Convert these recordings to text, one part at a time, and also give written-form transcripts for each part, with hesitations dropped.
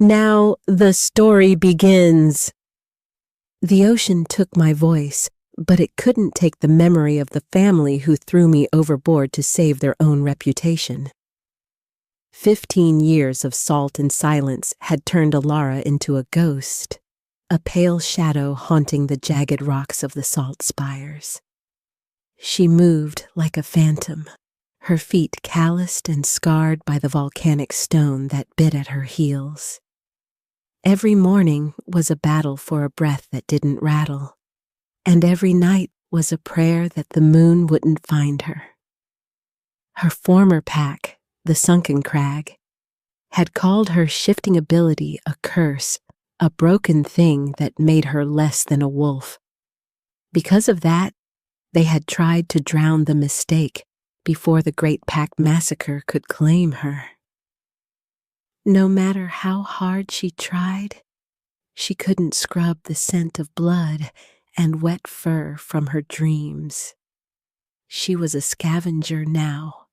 Now the story begins. The ocean took my voice, but it couldn't take the memory of the family who threw me overboard to save their own reputation. 15 years of salt and silence had turned Elara into a ghost, a pale shadow haunting the jagged rocks of the Salt-Spires. She moved like a phantom, her feet calloused and scarred by the volcanic stone that bit at her heels. Every morning was a battle for a breath that didn't rattle, and every night was a prayer that the moon wouldn't find her. Her former pack, the sunken crag, had called her shifting ability a curse, a broken thing that made her less than a wolf. Because of that, they had tried to drown the mistake before the Great Pack massacre could claim her. No matter how hard she tried, she couldn't scrub the scent of blood and wet fur from her dreams. She was a scavenger now,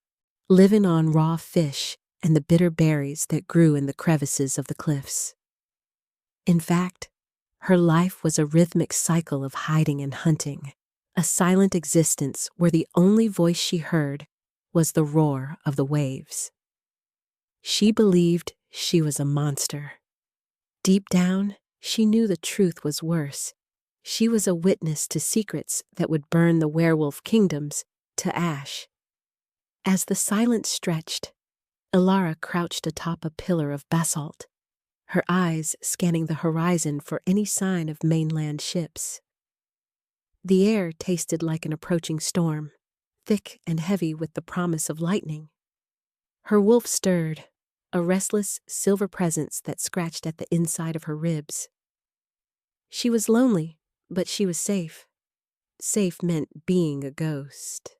living on raw fish and the bitter berries that grew in the crevices of the cliffs. In fact, her life was a rhythmic cycle of hiding and hunting, a silent existence where the only voice she heard was the roar of the waves. She believed she was a monster. Deep down, she knew the truth was worse. She was a witness to secrets that would burn the werewolf kingdoms to ash. As the silence stretched, Elara crouched atop a pillar of basalt, her eyes scanning the horizon for any sign of mainland ships. The air tasted like an approaching storm, thick and heavy with the promise of lightning. Her wolf stirred, a restless silver presence that scratched at the inside of her ribs. She was lonely, but she was safe. Safe meant being a ghost.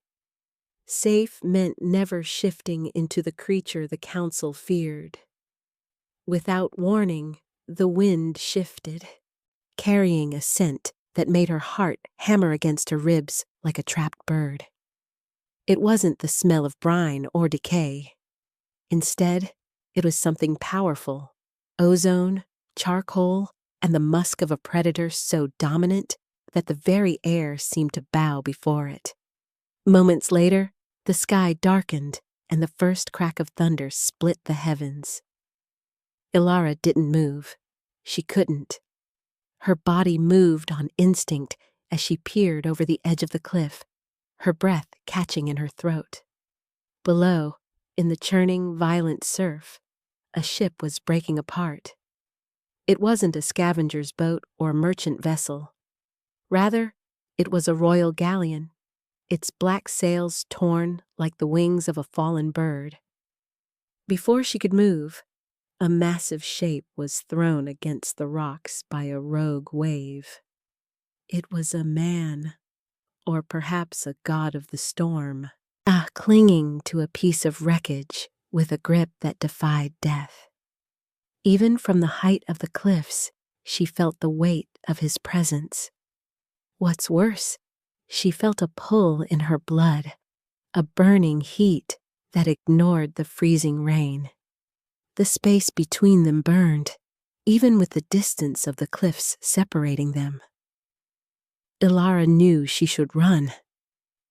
Safe meant never shifting into the creature the council feared. Without warning, the wind shifted, carrying a scent that made her heart hammer against her ribs like a trapped bird. It wasn't the smell of brine or decay. Instead, it was something powerful, ozone, charcoal, and the musk of a predator so dominant that the very air seemed to bow before it. Moments later, the sky darkened and the first crack of thunder split the heavens. Elara didn't move. She couldn't. Her body moved on instinct as she peered over the edge of the cliff, her breath catching in her throat. Below, in the churning, violent surf, a ship was breaking apart. It wasn't a scavenger's boat or merchant vessel. Rather, it was a royal galleon, its black sails torn like the wings of a fallen bird. Before she could move, a massive shape was thrown against the rocks by a rogue wave. It was a man, or perhaps a god of the storm, clinging to a piece of wreckage with a grip that defied death. Even from the height of the cliffs, she felt the weight of his presence. What's worse, she felt a pull in her blood, a burning heat that ignored the freezing rain. The space between them burned, even with the distance of the cliffs separating them. Elara knew she should run.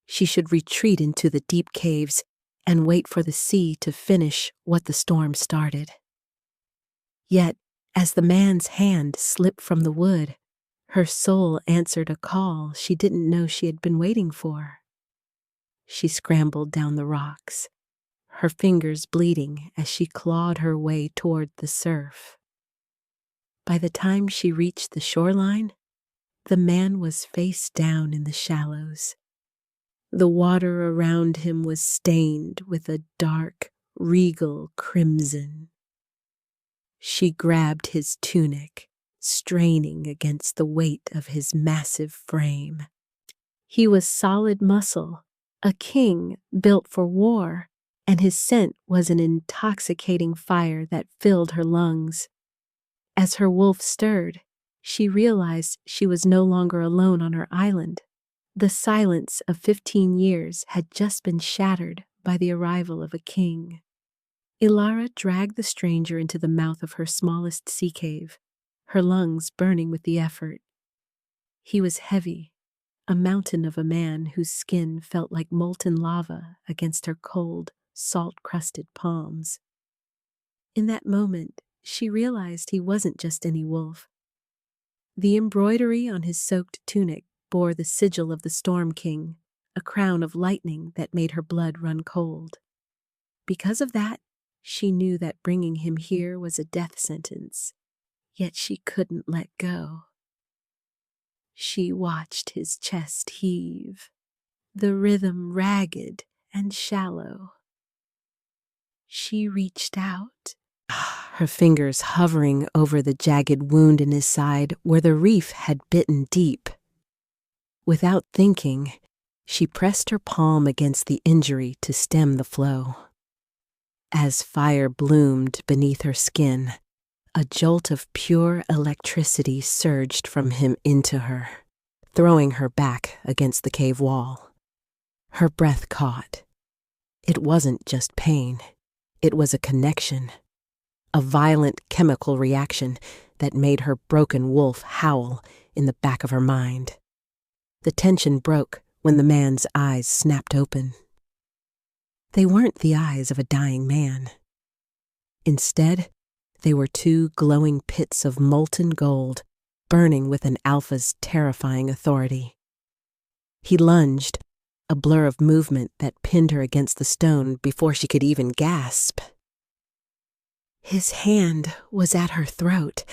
She should retreat into the deep caves and wait for the sea to finish what the storm started. Yet, as the man's hand slipped from the wood, her soul answered a call she didn't know she had been waiting for. She scrambled down the rocks, her fingers bleeding as she clawed her way toward the surf. By the time she reached the shoreline, the man was face down in the shallows. The water around him was stained with a dark, regal crimson. She grabbed his tunic, straining against the weight of his massive frame. He was solid muscle, a king built for war, and his scent was an intoxicating fire that filled her lungs. As her wolf stirred, she realized she was no longer alone on her island. The silence of 15 years had just been shattered by the arrival of a king. Elara dragged the stranger into the mouth of her smallest sea cave, her lungs burning with the effort. He was heavy, a mountain of a man whose skin felt like molten lava against her cold, salt-crusted palms. In that moment, she realized he wasn't just any wolf. The embroidery on his soaked tunic bore the sigil of the Storm King, a crown of lightning that made her blood run cold. Because of that, she knew that bringing him here was a death sentence, yet she couldn't let go. She watched his chest heave, the rhythm ragged and shallow. She reached out, her fingers hovering over the jagged wound in his side where the reef had bitten deep. Without thinking, she pressed her palm against the injury to stem the flow. As fire bloomed beneath her skin, a jolt of pure electricity surged from him into her, throwing her back against the cave wall. Her breath caught. It wasn't just pain. It was a connection, a violent chemical reaction that made her broken wolf howl in the back of her mind. The tension broke when the man's eyes snapped open. They weren't the eyes of a dying man. Instead, they were two glowing pits of molten gold, burning with an alpha's terrifying authority. He lunged, a blur of movement that pinned her against the stone before she could even gasp. His hand was at her throat,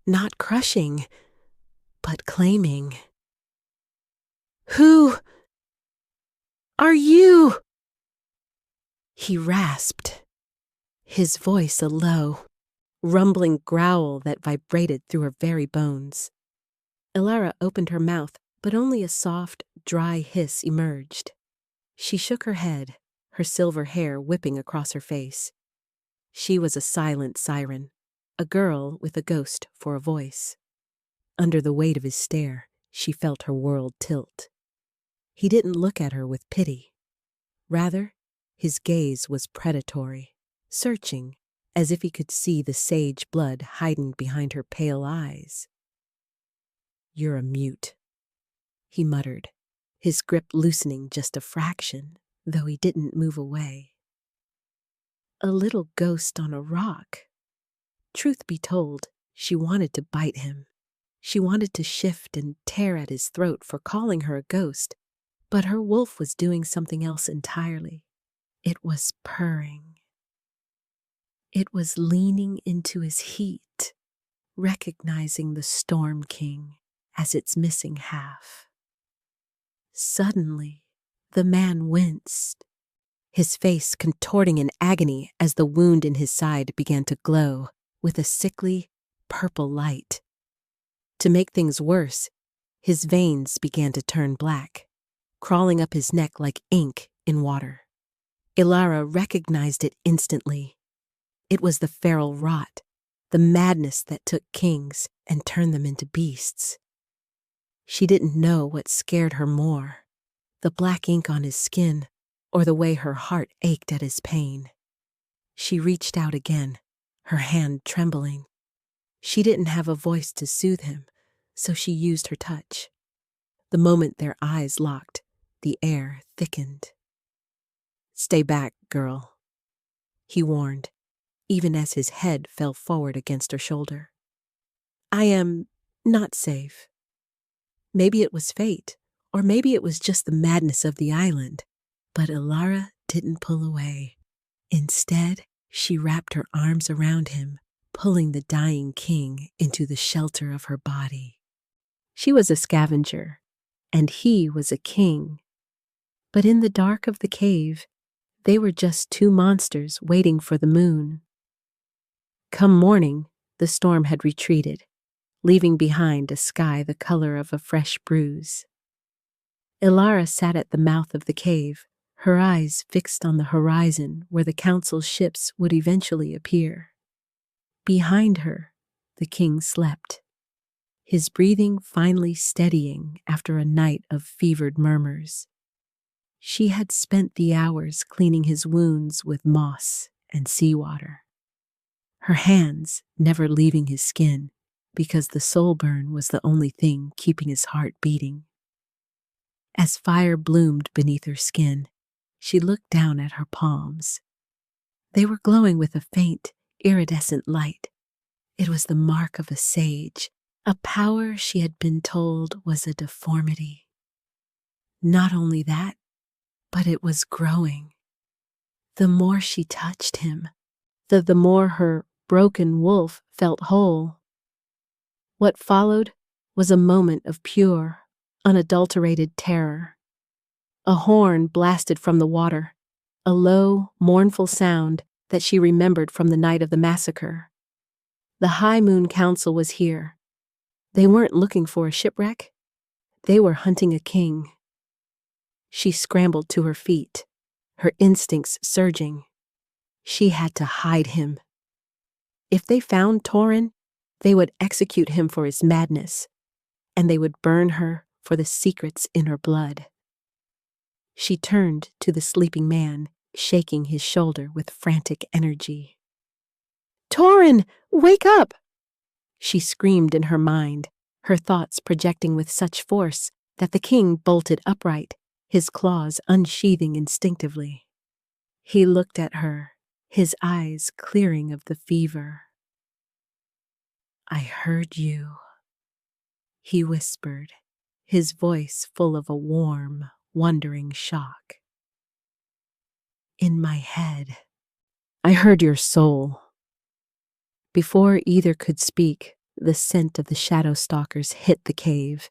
not crushing, but claiming. "Who are you?" He rasped, his voice a low, rumbling growl that vibrated through her very bones. Elara opened her mouth, but only a soft, dry hiss emerged. She shook her head, her silver hair whipping across her face. She was a silent siren, a girl with a ghost for a voice. Under the weight of his stare, she felt her world tilt. He didn't look at her with pity. Rather, his gaze was predatory, searching, as if he could see the sage blood hiding behind her pale eyes. "You're a mute," he muttered, his grip loosening just a fraction, though he didn't move away. A little ghost on a rock. Truth be told, she wanted to bite him. She wanted to shift and tear at his throat for calling her a ghost, but her wolf was doing something else entirely. It was purring. It was leaning into his heat, recognizing the Storm King as its missing half. Suddenly, the man winced, his face contorting in agony as the wound in his side began to glow with a sickly, purple light. To make things worse, his veins began to turn black, crawling up his neck like ink in water. Elara recognized it instantly. It was the feral rot, the madness that took kings and turned them into beasts. She didn't know what scared her more, the black ink on his skin or the way her heart ached at his pain. She reached out again, her hand trembling. She didn't have a voice to soothe him, so she used her touch. The moment their eyes locked, the air thickened. "Stay back, girl," he warned, even as his head fell forward against her shoulder. "I am not safe." Maybe it was fate, or maybe it was just the madness of the island, but Elara didn't pull away. Instead, she wrapped her arms around him, pulling the dying king into the shelter of her body. She was a scavenger, and he was a king. But in the dark of the cave, they were just two monsters waiting for the moon. Come morning, the storm had retreated, leaving behind a sky the color of a fresh bruise. Elara sat at the mouth of the cave, her eyes fixed on the horizon where the council's ships would eventually appear. Behind her, the king slept, his breathing finally steadying after a night of fevered murmurs. She had spent the hours cleaning his wounds with moss and seawater. Her hands never leaving his skin because the soul burn was the only thing keeping his heart beating. As fire bloomed beneath her skin, she looked down at her palms. They were glowing with a faint, iridescent light. It was the mark of a sage, a power she had been told was a deformity. Not only that, but it was growing. The more she touched him, the more her broken wolf felt whole. What followed was a moment of pure, unadulterated terror. A horn blasted from the water, a low, mournful sound that she remembered from the night of the massacre. The High Moon Council was here. They weren't looking for a shipwreck. They were hunting a king. She scrambled to her feet, her instincts surging. She had to hide him. If they found Thorin, they would execute him for his madness, and they would burn her for the secrets in her blood. She turned to the sleeping man, shaking his shoulder with frantic energy. "Thorin, wake up!" She screamed in her mind, her thoughts projecting with such force that the king bolted upright, his claws unsheathing instinctively. He looked at her, his eyes clearing of the fever. "I heard you," he whispered, his voice full of a warm, wondering shock. "In my head. I heard your soul." Before either could speak, the scent of the shadow stalkers hit the cave.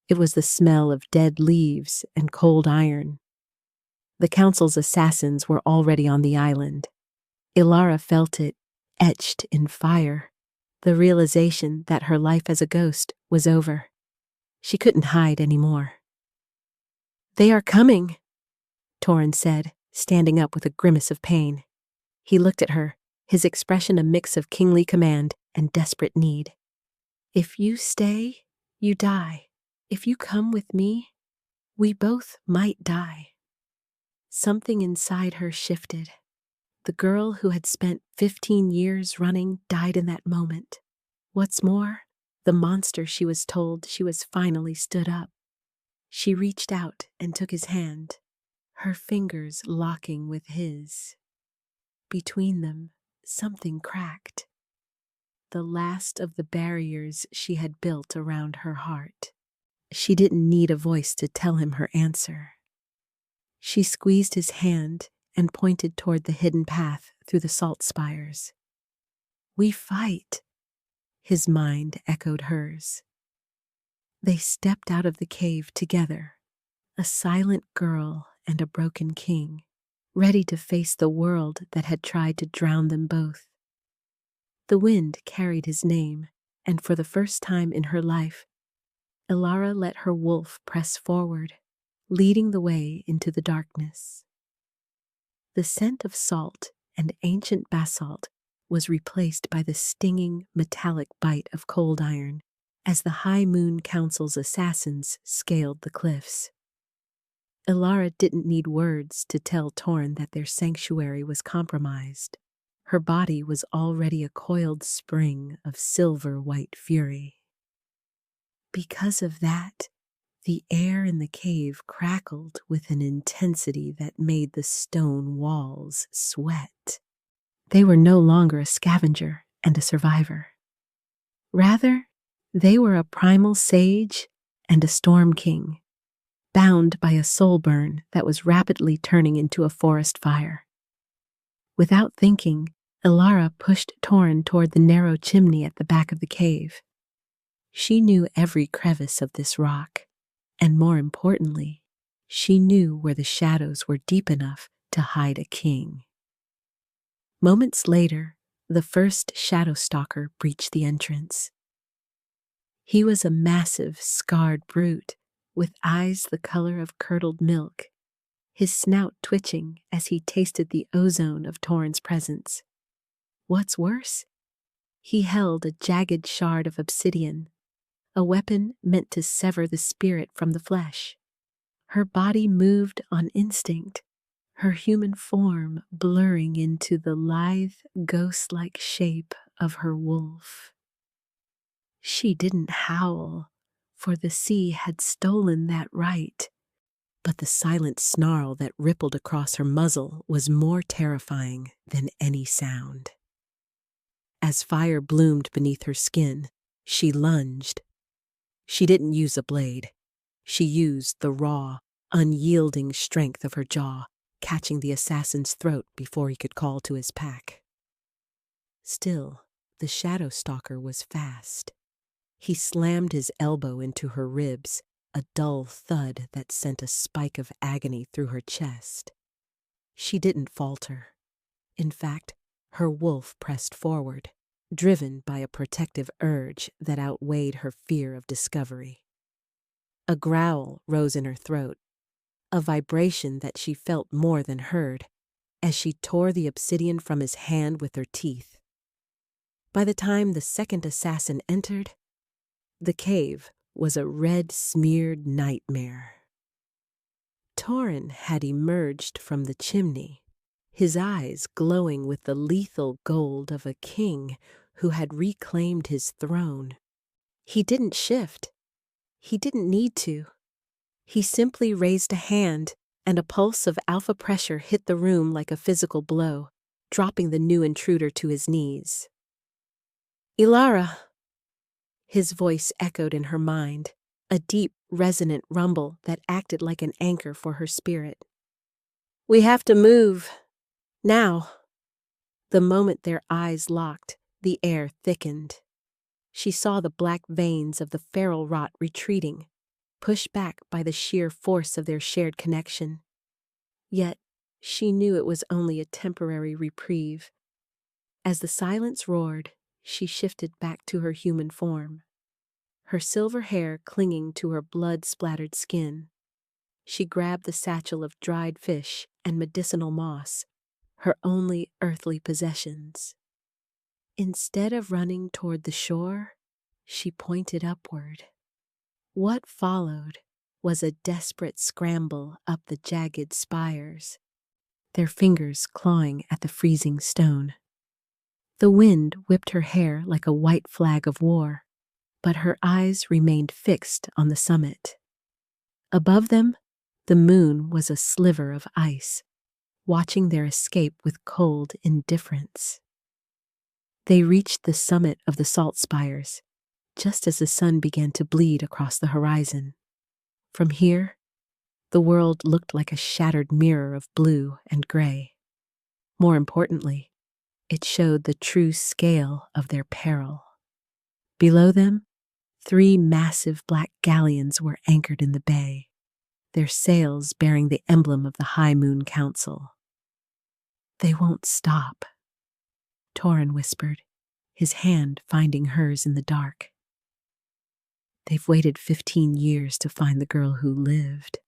It was the smell of dead leaves and cold iron. The council's assassins were already on the island. Elara felt it, etched in fire, the realization that her life as a ghost was over. She couldn't hide anymore. "They are coming," Thorin said, standing up with a grimace of pain. He looked at her, his expression a mix of kingly command and desperate need. "If you stay, you die. If you come with me, we both might die." Something inside her shifted. The girl who had spent 15 years running died in that moment. What's more, the monster she was told she was finally stood up. She reached out and took his hand, her fingers locking with his. Between them, something cracked. The last of the barriers she had built around her heart. She didn't need a voice to tell him her answer. She squeezed his hand and pointed toward the hidden path through the Salt-Spires. "We fight," his mind echoed hers. They stepped out of the cave together, a silent girl and a broken king, ready to face the world that had tried to drown them both. The wind carried his name, and for the first time in her life, Elara let her wolf press forward, leading the way into the darkness. The scent of salt and ancient basalt was replaced by the stinging, metallic bite of cold iron as the High Moon Council's assassins scaled the cliffs. Elara didn't need words to tell Thorin that their sanctuary was compromised. Her body was already a coiled spring of silver-white fury. Because of that, the air in the cave crackled with an intensity that made the stone walls sweat. They were no longer a scavenger and a survivor. Rather, they were a primal sage and a storm king, bound by a soul burn that was rapidly turning into a forest fire. Without thinking, Elara pushed Thorin toward the narrow chimney at the back of the cave. She knew every crevice of this rock, and more importantly, she knew where the shadows were deep enough to hide a king. Moments later, the first shadow stalker breached the entrance. He was a massive, scarred brute with eyes the color of curdled milk, his snout twitching as he tasted the ozone of Thorin's presence. What's worse, he held a jagged shard of obsidian, a weapon meant to sever the spirit from the flesh. Her body moved on instinct, her human form blurring into the lithe, ghost-like shape of her wolf. She didn't howl, for the sea had stolen that right, but the silent snarl that rippled across her muzzle was more terrifying than any sound. As fire bloomed beneath her skin, she lunged. She didn't use a blade. She used the raw, unyielding strength of her jaw, catching the assassin's throat before he could call to his pack. Still, the shadow stalker was fast. He slammed his elbow into her ribs, a dull thud that sent a spike of agony through her chest. She didn't falter. In fact, her wolf pressed forward, driven by a protective urge that outweighed her fear of discovery. A growl rose in her throat, a vibration that she felt more than heard, as she tore the obsidian from his hand with her teeth. By the time the second assassin entered, the cave was a red-smeared nightmare. Thorin had emerged from the chimney, his eyes glowing with the lethal gold of a king who had reclaimed his throne. He didn't shift. He didn't need to. He simply raised a hand, and a pulse of alpha pressure hit the room like a physical blow, dropping the new intruder to his knees. "Elara!" His voice echoed in her mind, a deep, resonant rumble that acted like an anchor for her spirit. "We have to move. Now." The moment their eyes locked, the air thickened. She saw the black veins of the feral rot retreating, pushed back by the sheer force of their shared connection. Yet, she knew it was only a temporary reprieve. As the silence roared, she shifted back to her human form, her silver hair clinging to her blood-splattered skin. She grabbed the satchel of dried fish and medicinal moss, her only earthly possessions. Instead of running toward the shore, she pointed upward. What followed was a desperate scramble up the jagged spires, their fingers clawing at the freezing stone. The wind whipped her hair like a white flag of war, but her eyes remained fixed on the summit. Above them, the moon was a sliver of ice, watching their escape with cold indifference. They reached the summit of the Salt-Spires, just as the sun began to bleed across the horizon. From here, the world looked like a shattered mirror of blue and gray. More importantly, it showed the true scale of their peril. Below them, 3 massive black galleons were anchored in the bay, their sails bearing the emblem of the High Moon Council. "They won't stop," Thorin whispered, his hand finding hers in the dark. "They've waited 15 years to find the girl who lived,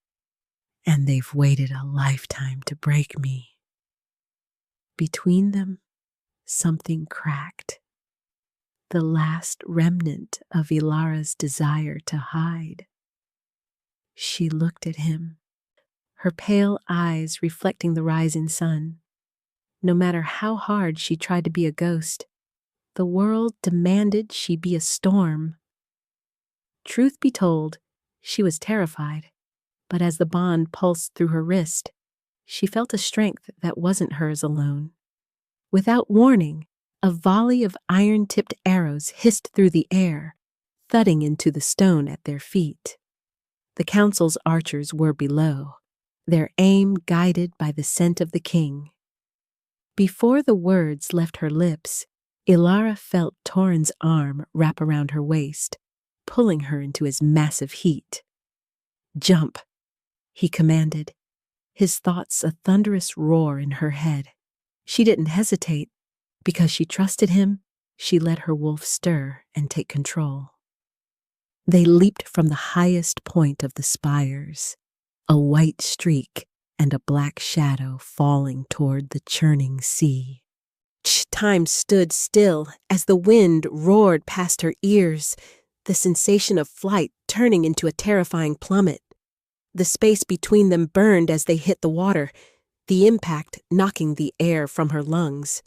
and they've waited a lifetime to break me." Between them, something cracked. The last remnant of Elara's desire to hide. She looked at him, her pale eyes reflecting the rising sun. No matter how hard she tried to be a ghost, the world demanded she be a storm. Truth be told, she was terrified, but as the bond pulsed through her wrist, she felt a strength that wasn't hers alone. Without warning, a volley of iron-tipped arrows hissed through the air, thudding into the stone at their feet. The council's archers were below, their aim guided by the scent of the king. Before the words left her lips, Elara felt Thorin's arm wrap around her waist, pulling her into his massive heat. "Jump," he commanded, his thoughts a thunderous roar in her head. She didn't hesitate. Because she trusted him, she let her wolf stir and take control. They leaped from the highest point of the spires, a white streak and a black shadow falling toward the churning sea. Time stood still as the wind roared past her ears, the sensation of flight turning into a terrifying plummet. The space between them burned as they hit the water, the impact knocking the air from her lungs.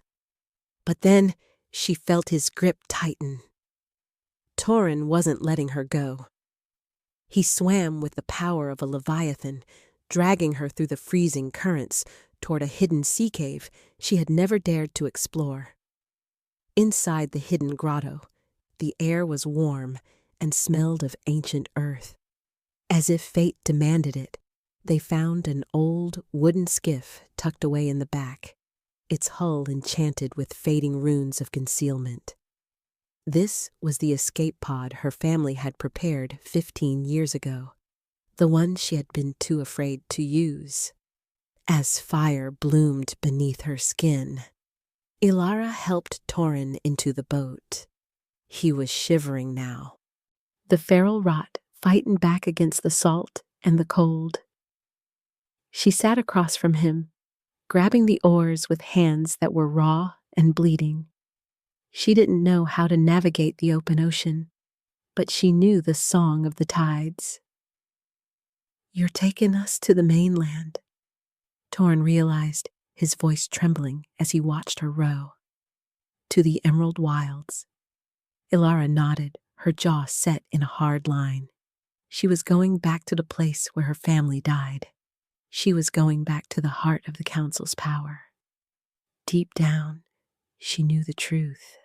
But then she felt his grip tighten. Thorin wasn't letting her go. He swam with the power of a leviathan, dragging her through the freezing currents toward a hidden sea cave she had never dared to explore. Inside the hidden grotto, the air was warm and smelled of ancient earth. As if fate demanded it, they found an old wooden skiff tucked away in the back, its hull enchanted with fading runes of concealment. This was the escape pod her family had prepared 15 years ago, the one she had been too afraid to use. As fire bloomed beneath her skin, Elara helped Thorin into the boat. He was shivering now, the feral rot fighting back against the salt and the cold. She sat across from him, grabbing the oars with hands that were raw and bleeding. She didn't know how to navigate the open ocean, but she knew the song of the tides. "You're taking us to the mainland," Thorin realized, his voice trembling as he watched her row. "To the Emerald Wilds." Elara nodded, her jaw set in a hard line. She was going back to the place where her family died. She was going back to the heart of the Council's power. Deep down, she knew the truth.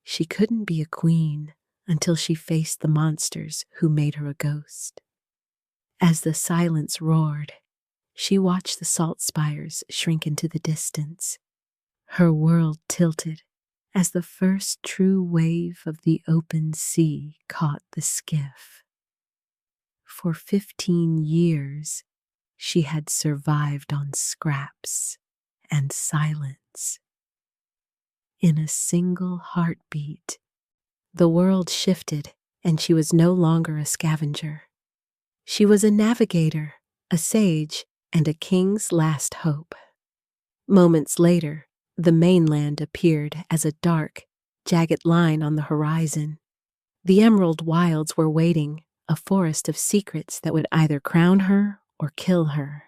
She couldn't be a queen until she faced the monsters who made her a ghost. As the silence roared, she watched the Salt-Spires shrink into the distance. Her world tilted as the first true wave of the open sea caught the skiff. For 15 years, she had survived on scraps and silence. In a single heartbeat, the world shifted and she was no longer a scavenger. She was a navigator, a sage, and a king's last hope. Moments later, the mainland appeared as a dark, jagged line on the horizon. The Emerald Wilds were waiting, a forest of secrets that would either crown her or kill her.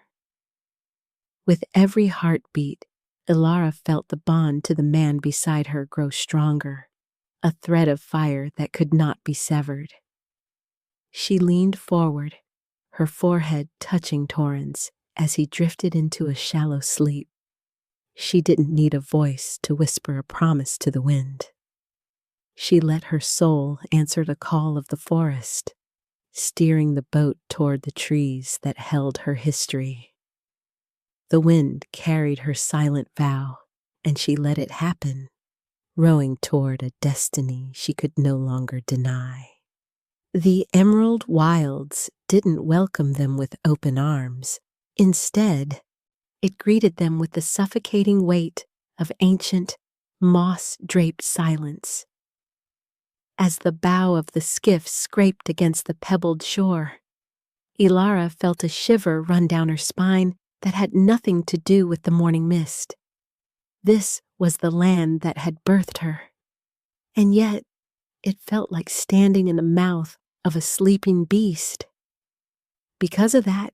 With every heartbeat, Elara felt the bond to the man beside her grow stronger, a thread of fire that could not be severed. She leaned forward, her forehead touching Thorin's as he drifted into a shallow sleep. She didn't need a voice to whisper a promise to the wind. She let her soul answer the call of the forest, steering the boat toward the trees that held her history. The wind carried her silent vow, and she let it happen, rowing toward a destiny she could no longer deny. The Emerald Wilds didn't welcome them with open arms. Instead, it greeted them with the suffocating weight of ancient, moss-draped silence. As the bow of the skiff scraped against the pebbled shore, Elara felt a shiver run down her spine that had nothing to do with the morning mist. This was the land that had birthed her, and yet it felt like standing in the mouth of a sleeping beast. Because of that,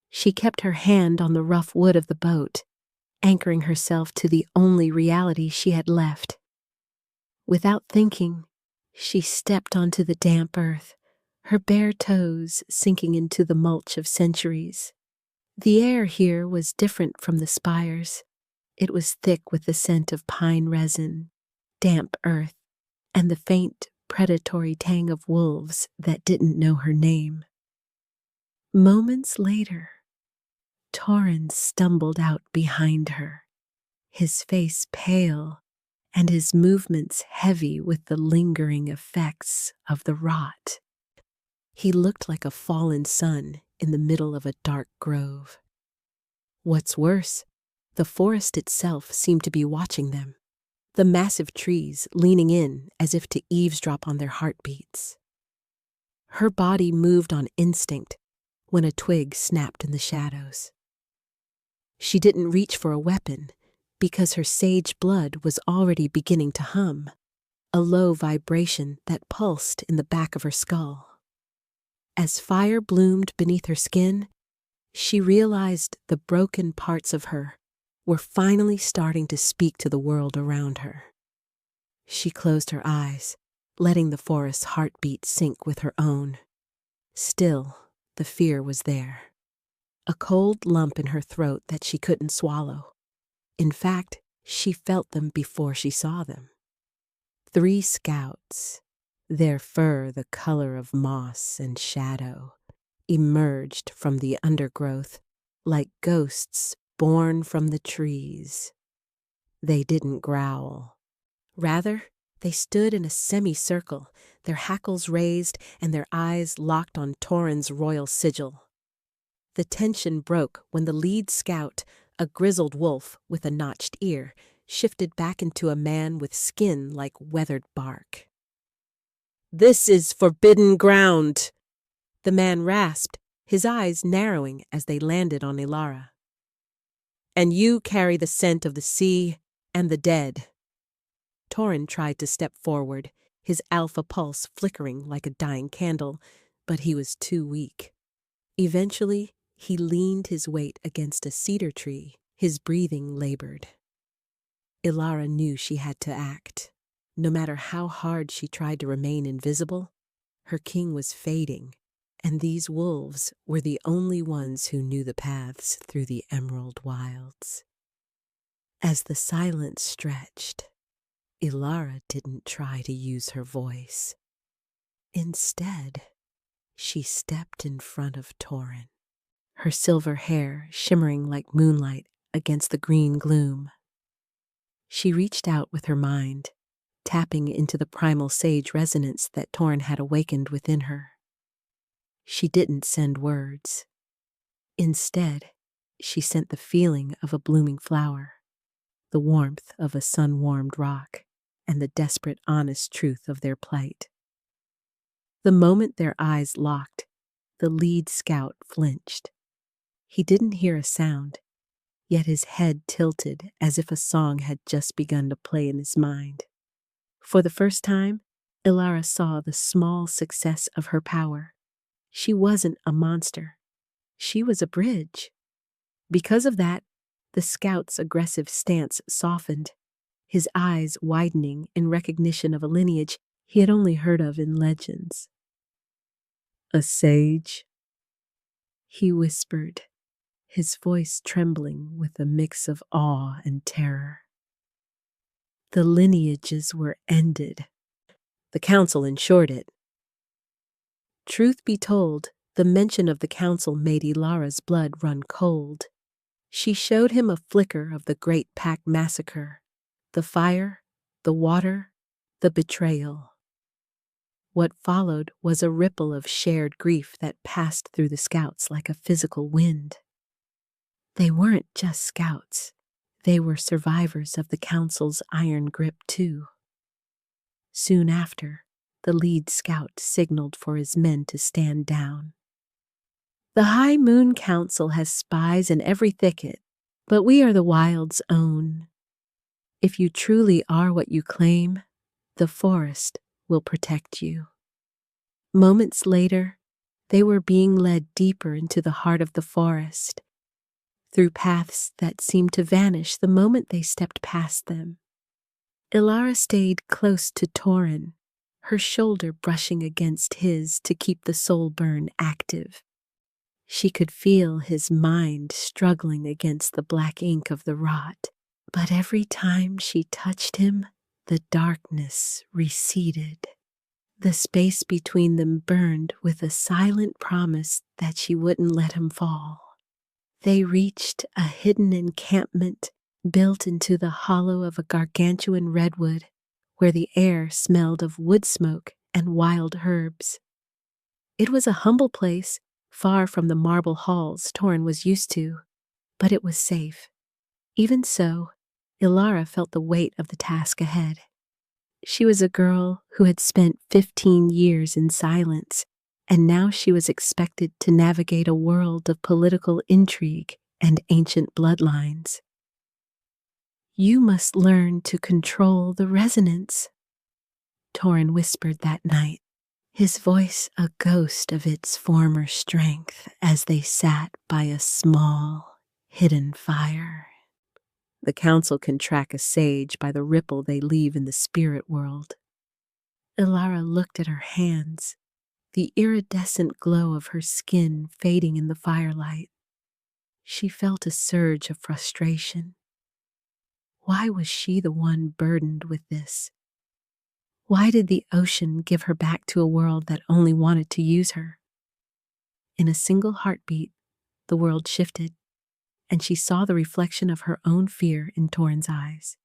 she kept her hand on the rough wood of the boat, anchoring herself to the only reality she had left. Without thinking, she stepped onto the damp earth, her bare toes sinking into the mulch of centuries. The air here was different from the spires. It was thick with the scent of pine resin, damp earth, and the faint, predatory tang of wolves that didn't know her name. Moments later, Thorin stumbled out behind her, his face pale and his movements heavy with the lingering effects of the rot. He looked like a fallen sun in the middle of a dark grove. What's worse, the forest itself seemed to be watching them, the massive trees leaning in as if to eavesdrop on their heartbeats. Her body moved on instinct when a twig snapped in the shadows. She didn't reach for a weapon because her sage blood was already beginning to hum, a low vibration that pulsed in the back of her skull. As fire bloomed beneath her skin, She realized the broken parts of her were finally starting to speak to the world around her. She closed her eyes, letting the forest's heartbeat sync with her own. Still, the fear was there. A cold lump in her throat that she couldn't swallow. In fact, she felt them before she saw them. 3 scouts, their fur the color of moss and shadow, emerged from the undergrowth like ghosts born from the trees. They didn't growl. Rather, they stood in a semicircle, their hackles raised and their eyes locked on Thorin's royal sigil. The tension broke when the lead scout, a grizzled wolf with a notched ear, shifted back into a man with skin like weathered bark. "This is forbidden ground," the man rasped, his eyes narrowing as they landed on Elara. "And you carry the scent of the sea and the dead." Thorin tried to step forward, his alpha pulse flickering like a dying candle, but he was too weak. Eventually, he leaned his weight against a cedar tree, his breathing labored. Elara knew she had to act. No matter how hard she tried to remain invisible, her king was fading, and these wolves were the only ones who knew the paths through the emerald wilds. As the silence stretched, Elara didn't try to use her voice. Instead, she stepped in front of Thorin, her silver hair shimmering like moonlight against the green gloom. She reached out with her mind, tapping into the primal sage resonance that Thorin had awakened within her. She didn't send words. Instead, she sent the feeling of a blooming flower, the warmth of a sun-warmed rock, and the desperate, honest truth of their plight. The moment their eyes locked, the lead scout flinched. He didn't hear a sound, yet his head tilted as if a song had just begun to play in his mind. For the first time, Elara saw the small success of her power. She wasn't a monster. She was a bridge. Because of that, the scout's aggressive stance softened, his eyes widening in recognition of a lineage he had only heard of in legends. "A sage?" he whispered, his voice trembling with a mix of awe and terror. The lineages were ended. The council ensured it. Truth be told, the mention of the council made Elara's blood run cold. She showed him a flicker of the Great Pack massacre, the fire, the water, the betrayal. What followed was a ripple of shared grief that passed through the scouts like a physical wind. They weren't just scouts. They were survivors of the council's iron grip, too. Soon after, the lead scout signaled for his men to stand down. "The High Moon Council has spies in every thicket, but we are the wild's own. If you truly are what you claim, the forest will protect you." Moments later, they were being led deeper into the heart of the forest, through paths that seemed to vanish the moment they stepped past them. Elara stayed close to Thorin, her shoulder brushing against his to keep the soul burn active. She could feel his mind struggling against the black ink of the rot, but every time she touched him, the darkness receded. The space between them burned with a silent promise that she wouldn't let him fall. They reached a hidden encampment built into the hollow of a gargantuan redwood, where the air smelled of wood smoke and wild herbs. It was a humble place, far from the marble halls Thorin was used to, but it was safe. Even so, Elara felt the weight of the task ahead. She was a girl who had spent 15 years in silence, and now she was expected to navigate a world of political intrigue and ancient bloodlines. "You must learn to control the resonance," Thorin whispered that night, his voice a ghost of its former strength as they sat by a small, hidden fire. The council can track a sage by the ripple they leave in the spirit world. Elara looked at her hands, the iridescent glow of her skin fading in the firelight. She felt a surge of frustration. Why was she the one burdened with this? Why did the ocean give her back to a world that only wanted to use her? In a single heartbeat, the world shifted, and she saw the reflection of her own fear in Thorin's eyes.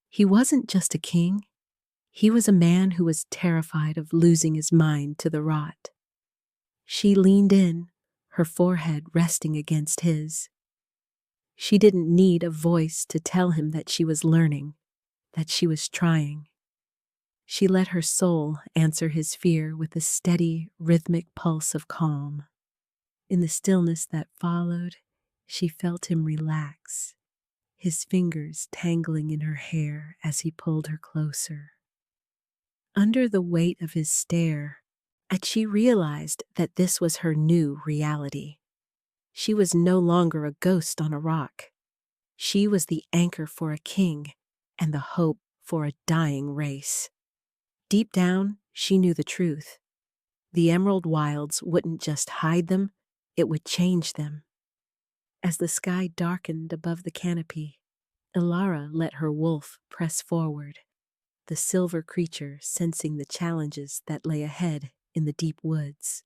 He wasn't just a king. He was a man who was terrified of losing his mind to the rot. She leaned in, her forehead resting against his. She didn't need a voice to tell him that she was learning, that she was trying. She let her soul answer his fear with a steady, rhythmic pulse of calm. In the stillness that followed, she felt him relax, his fingers tangling in her hair as he pulled her closer. Under the weight of his stare, she realized that this was her new reality. She was no longer a ghost on a rock. She was the anchor for a king and the hope for a dying race. Deep down, she knew the truth. The Emerald Wilds wouldn't just hide them, it would change them. As the sky darkened above the canopy, Elara let her wolf press forward, the silver creature sensing the challenges that lay ahead in the deep woods.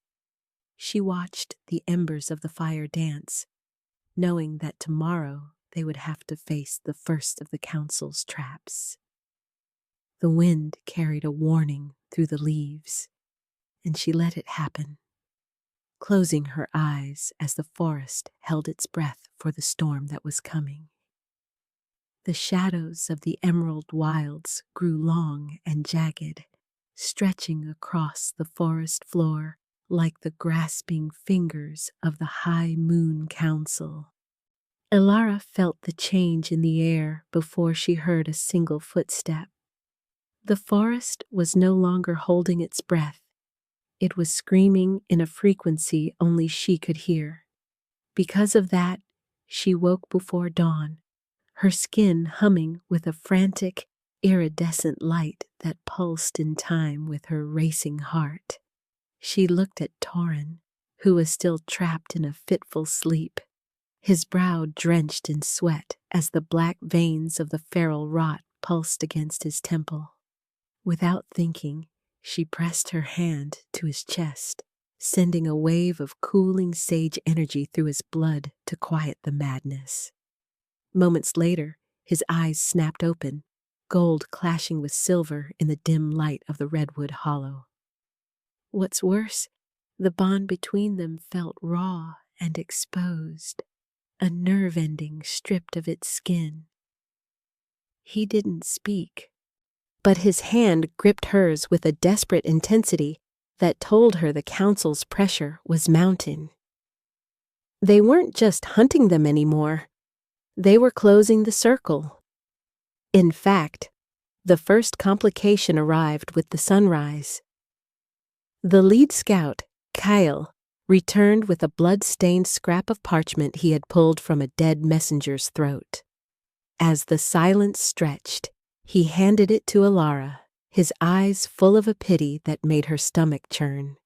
She watched the embers of the fire dance, knowing that tomorrow they would have to face the first of the council's traps. The wind carried a warning through the leaves, and she let it happen, closing her eyes as the forest held its breath for the storm that was coming. The shadows of the Emerald Wilds grew long and jagged, stretching across the forest floor like the grasping fingers of the High Moon Council. Elara felt the change in the air before she heard a single footstep. The forest was no longer holding its breath. It was screaming in a frequency only she could hear. Because of that, she woke before dawn, her skin humming with a frantic, iridescent light that pulsed in time with her racing heart. She looked at Thorin, who was still trapped in a fitful sleep, his brow drenched in sweat as the black veins of the feral rot pulsed against his temple. Without thinking, she pressed her hand to his chest, sending a wave of cooling sage energy through his blood to quiet the madness. Moments later, his eyes snapped open, gold clashing with silver in the dim light of the redwood hollow. What's worse, the bond between them felt raw and exposed, a nerve ending stripped of its skin. He didn't speak, but his hand gripped hers with a desperate intensity that told her the council's pressure was mounting. They weren't just hunting them anymore. They were closing the circle. In fact, the first complication arrived with the sunrise. The lead scout, Kyle, returned with a blood-stained scrap of parchment he had pulled from a dead messenger's throat. As the silence stretched, he handed it to Elara, his eyes full of a pity that made her stomach churn.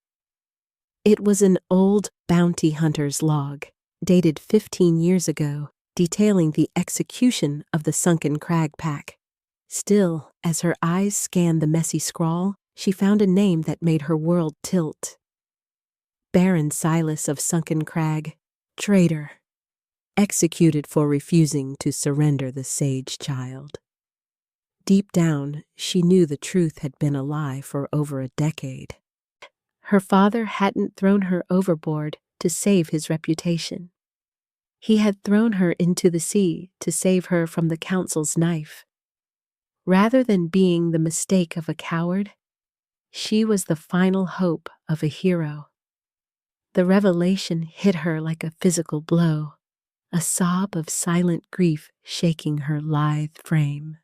It was an old bounty hunter's log, dated 15 years ago, detailing the execution of the sunken crag pack. Still, as her eyes scanned the messy scrawl, she found a name that made her world tilt. Baron Silas of Sunken Crag, traitor, executed for refusing to surrender the sage child. Deep down, she knew the truth had been a lie for over a decade. Her father hadn't thrown her overboard to save his reputation. He had thrown her into the sea to save her from the council's knife. Rather than being the mistake of a coward, she was the final hope of a hero. The revelation hit her like a physical blow, a sob of silent grief shaking her lithe frame.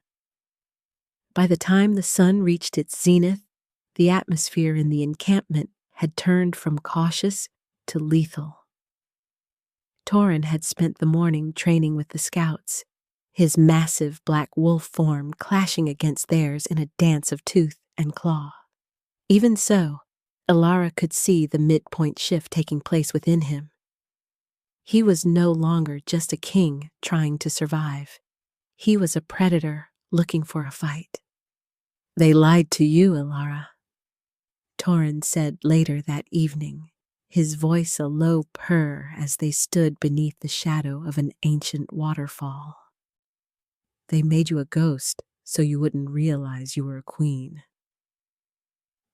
By the time the sun reached its zenith, The atmosphere in the encampment had turned from cautious to lethal. Thorin had spent the morning training with the scouts, his massive black wolf form clashing against theirs in a dance of tooth and claw. Even so, Elara could see the midpoint shift taking place within him. He was no longer just a king trying to survive. He was a predator looking for a fight. "They lied to you, Elara," Thorin said later that evening, his voice a low purr as they stood beneath the shadow of an ancient waterfall. "They made you a ghost so you wouldn't realize you were a queen."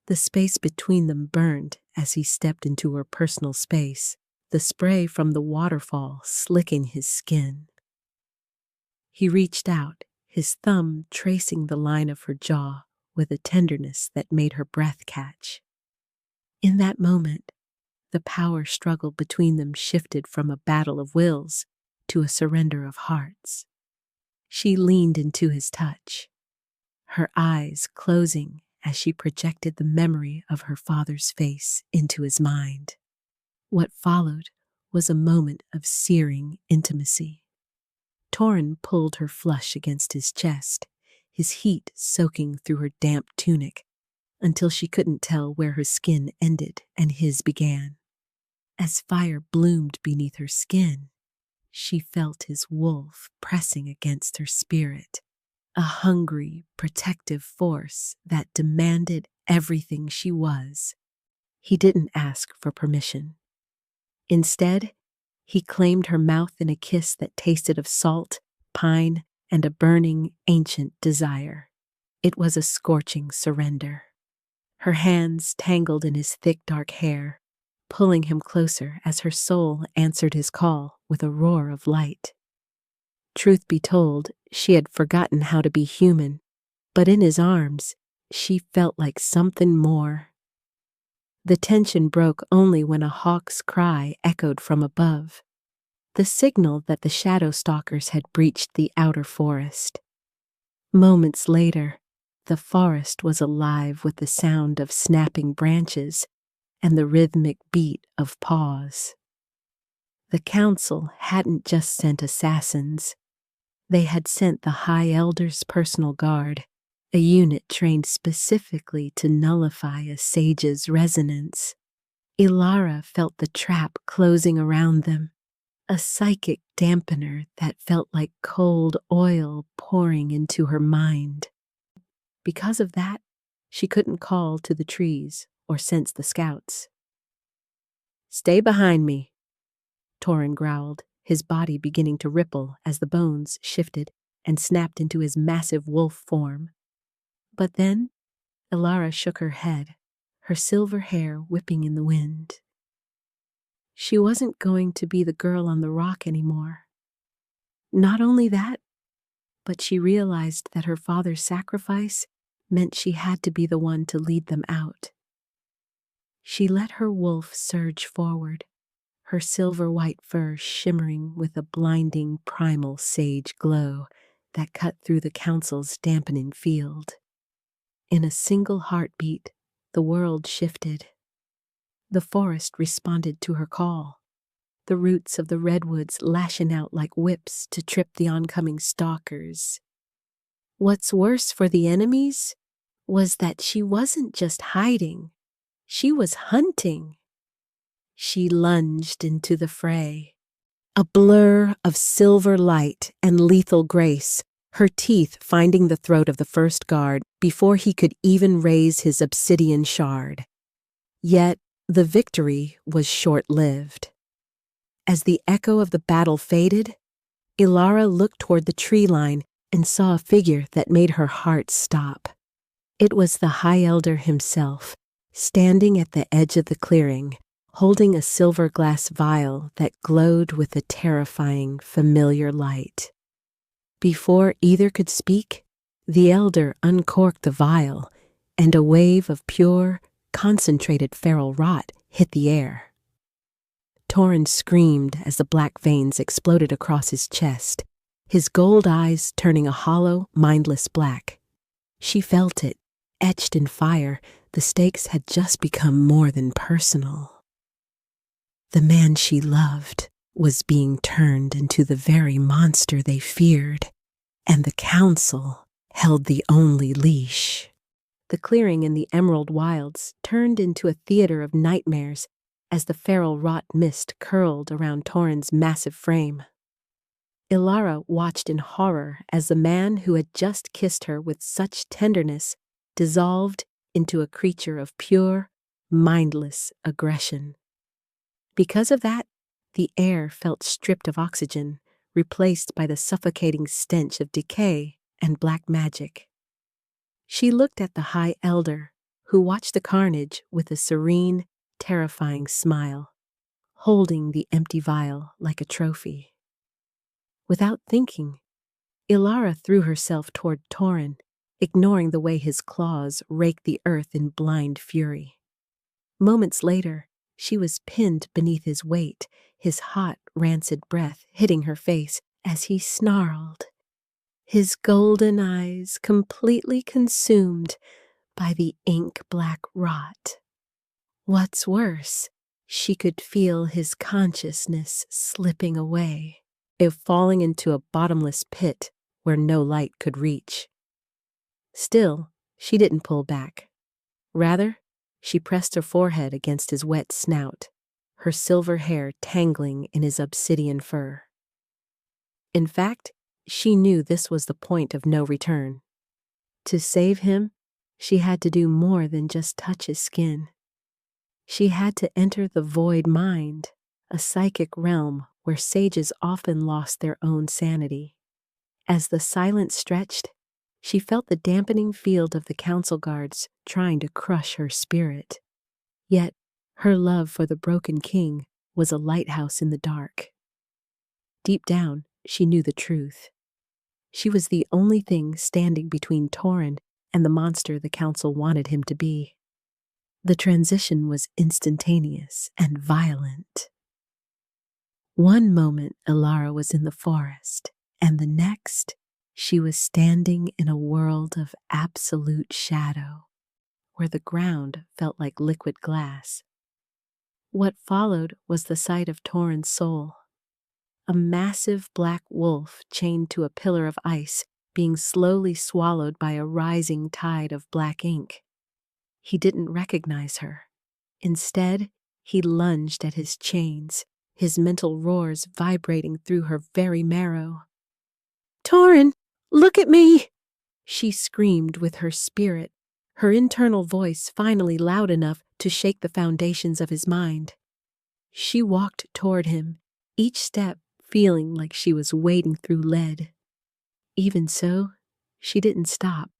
The space between them burned as he stepped into her personal space, the spray from the waterfall slicking his skin. He reached out, his thumb tracing the line of her jaw with a tenderness that made her breath catch. In that moment, the power struggle between them shifted from a battle of wills to a surrender of hearts. She leaned into his touch, her eyes closing as she projected the memory of her father's face into his mind. What followed was a moment of searing intimacy. Thorin pulled her flush against his chest, his heat soaking through her damp tunic, until she couldn't tell where her skin ended and his began. As fire bloomed beneath her skin, she felt his wolf pressing against her spirit, a hungry, protective force that demanded everything she was. He didn't ask for permission. Instead, he claimed her mouth in a kiss that tasted of salt, pine, and a burning, ancient desire. It was a scorching surrender. Her hands tangled in his thick, dark hair, pulling him closer as her soul answered his call with a roar of light. Truth be told, she had forgotten how to be human, but in his arms, she felt like something more. The tension broke only when a hawk's cry echoed from above, the signal that the shadow stalkers had breached the outer forest. Moments later, the forest was alive with the sound of snapping branches and the rhythmic beat of paws. The council hadn't just sent assassins. They had sent the High Elder's personal guard, a unit trained specifically to nullify a sage's resonance. Elara felt the trap closing around them, a psychic dampener that felt like cold oil pouring into her mind. Because of that, she couldn't call to the trees or sense the scouts. "Stay behind me," Thorin growled, his body beginning to ripple as the bones shifted and snapped into his massive wolf form. But then, Elara shook her head, her silver hair whipping in the wind. She wasn't going to be the girl on the rock anymore. Not only that, but she realized that her father's sacrifice meant she had to be the one to lead them out. She let her wolf surge forward, her silver-white fur shimmering with a blinding primal sage glow that cut through the council's dampening field. In a single heartbeat, the world shifted. The forest responded to her call, the roots of the redwoods lashing out like whips to trip the oncoming stalkers. What's worse for the enemies was that she wasn't just hiding, she was hunting. She lunged into the fray, a blur of silver light and lethal grace, her teeth finding the throat of the first guard before he could even raise his obsidian shard. Yet, the victory was short-lived. As the echo of the battle faded, Elara looked toward the tree line and saw a figure that made her heart stop. It was the High Elder himself, standing at the edge of the clearing, holding a silver glass vial that glowed with a terrifying, familiar light. Before either could speak, the Elder uncorked the vial, and a wave of pure, concentrated feral rot hit the air. Thorin screamed as the black veins exploded across his chest, his gold eyes turning a hollow, mindless black. She felt it, etched in fire, The stakes had just become more than personal. The man she loved was being turned into the very monster they feared, and the council held the only leash. The clearing in the Emerald Wilds turned into a theater of nightmares as the feral wrought mist curled around Thorin's massive frame. Elara watched in horror as the man who had just kissed her with such tenderness dissolved into a creature of pure, mindless aggression. Because of that, the air felt stripped of oxygen, replaced by the suffocating stench of decay and black magic. She looked at the High Elder, who watched the carnage with a serene, terrifying smile, holding the empty vial like a trophy. Without thinking, Elara threw herself toward Thorin, ignoring the way his claws raked the earth in blind fury. Moments later, she was pinned beneath his weight, his hot, rancid breath hitting her face as he snarled, his golden eyes completely consumed by the ink-black rot. What's worse, she could feel his consciousness slipping away, falling into a bottomless pit where no light could reach. Still, she didn't pull back. Rather, she pressed her forehead against his wet snout, her silver hair tangling in his obsidian fur. In fact, she knew this was the point of no return. To save him, she had to do more than just touch his skin. She had to enter the void mind, a psychic realm where sages often lost their own sanity. As the silence stretched, she felt the dampening field of the council guards trying to crush her spirit. Yet, her love for the broken king was a lighthouse in the dark. Deep down, she knew the truth. She was the only thing standing between Thorin and the monster the council wanted him to be. The transition was instantaneous and violent. One moment Elara was in the forest, and the next she was standing in a world of absolute shadow, where the ground felt like liquid glass. What followed was the sight of Thorin's soul, a massive black wolf chained to a pillar of ice, being slowly swallowed by a rising tide of black ink. He didn't recognize her. Instead, he lunged at his chains, his mental roars vibrating through her very marrow. "Thorin, look at me!" she screamed with her spirit, her internal voice finally loud enough to shake the foundations of his mind. She walked toward him, each step feeling like she was wading through lead. Even so, she didn't stop.